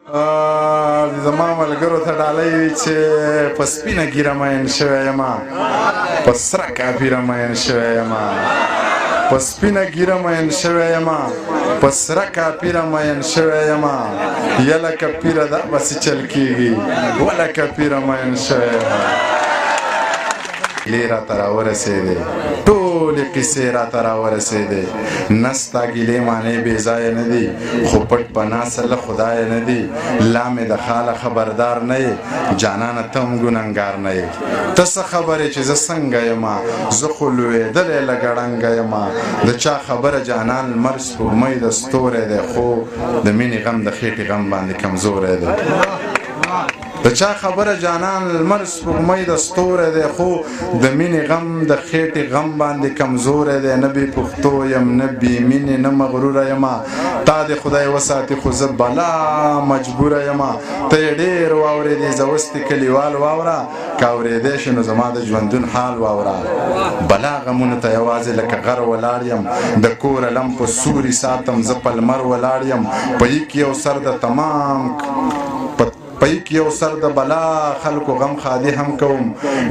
زما ملګرو ته ډالۍ وي چې په سپینه ږیره مین شوی یمه، په سره کاپیره مین شوی یمه، په سپینه ږیره مین شوی یمه، په سره کاپیره مین شوی یمه، یلکه پیره دا بسې چل کېږي ولکه پیره مین شوی یمه. ګیلې راته راورسېدې، ټولې قیسې راته راورسېدې، نه ستا ګیلې معنی بې ځایه نه دي، خو پټ پناه څه له خدایه نه دي. لا مې د خاله خبردار نه یې، جانانه ته هم ګنهګار نه یې. ته څه خبرې چې زه څنګه یمه، زه خو لوېدلی لږه ړنګه یمه. د چا خبره جانان لمر سپوږمۍ د ستوری دی، خو د مینې غم د خېټې غم باندې کمزوری دی. د چا خبره جانان لمر سپوږمۍ د ستوری دی، خو د مینې غم د خېټې غم باندې کمزوری دی. نه بې پښتو یم، نه بې مینې، نه مغروره یمه. تا دې خدای وساتي خو زه بلا مجبوره یمه. ته یې ډېر واورېدې، زه اوس دې کلیوال واوره، که اورېدی شي نو زما د ژوندون حال واوره. بلا غمونو ته یوازې لکه غر ولاړ یم، د کوره لم په سوري ساتم، زه په لمر ولاړ یم. په یک یو سر د تمام پیک یو سر د بلا خلکو غم خادي هم کوم،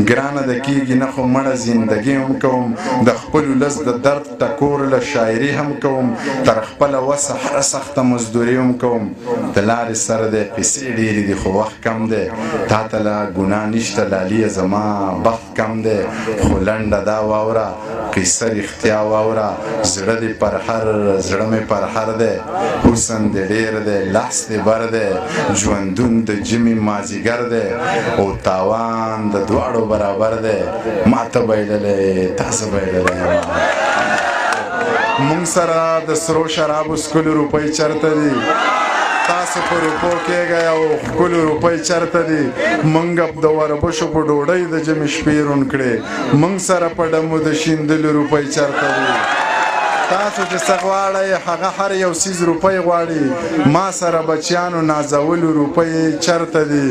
ګرانه د کیږي نه خو مړه زندګي هم کوم. د خپلو لس د درد ټکور له شاعري هم کوم، تر خپله وسه هره سخته مزدوري هم کوم. د لارې سر دی قیسې ډېرې دي خو وخت کم دی، تا ته لا ګناه نشته لالیه زما بخت کم دی. خو لنډه دا واوره قیسه رښتیا واوره، زړه دې پر هر زړه مې پر هر دی. حسن دې ډېر دی، لاس دې بر دی، ژوندون د جمی مازیګر دی، او تاوان د دواړو برابر دی. ما ته بایللی تاسو بایللی. مونږ سره د سرو شرابو څکلو روپۍ چرته دي؟ تاسو په روپو کېږئ او ښکلو روپۍ چرته دي؟ مونږ د وربشو په ډوډۍ د جمې شپې روڼ کړې، مونږ سره په ډمو د شیندلو روپۍ چرته دي؟ تاسو چې څه غواړئ هغه هر یو څیز روپۍ غواړي، ما سره بچیانو نازولو روپۍ چرته دي؟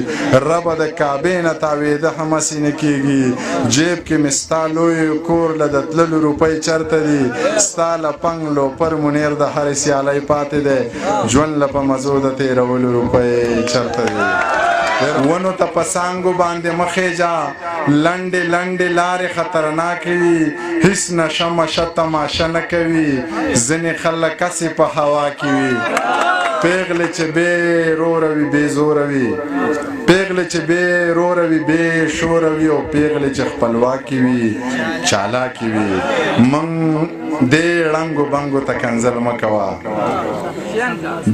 ربه د کعبې نه تاوېده همسې نه کېږي، جیب کې مې ستا لوی کور له د تللو روپۍ چرته دي؟ ستا له پنګ لوپر منیر د هرې سیالۍ پاتې دی، ژوند له په مزو د تېرولو روپۍ چرته دي؟ ونو ته په څانګو باندې مخېجه، لنډې لنډې لارې خطرناکې وي، هیڅ نشه مشه تماشه نه کوي، ځینې خلک هسې په هوا کې وي. پیغلې چې بې روره وي بې زوره وي، پیغلې چې بې روره وي بې شوره وي، او پیغلې چې خپلواکې وي چالاکې وي. موږ دې ړنګو بنګو ته کنځل مه کوه،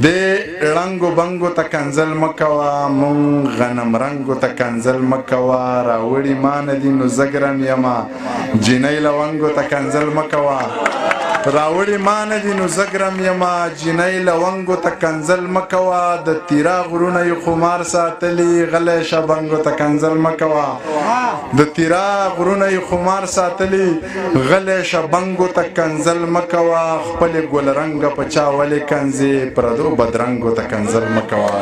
دې ړنګو بنګو ته کنځل مه کوه، موږ غنم رنګو ته کنځل مه کوه. راوړي ما نه دي نو زه ګرم یمه، جینۍ لونګو ته کنځل مه کوه. راوړي ما نه دي نو زه ګرم یمه، جینۍ لونګو ته کنځل مه کوه. د تیرا غرونه یې خمار ساتلي، غلی شه بنګو ته کنځل مه کوه. د تیرا غرونه یې خمار ساتلي، غلی شه بنګو ته کنځل مه کوه. خپلې ګل رنګه په چا ولې کنځې، پردو بدرنګو ته کنځل مه کوه.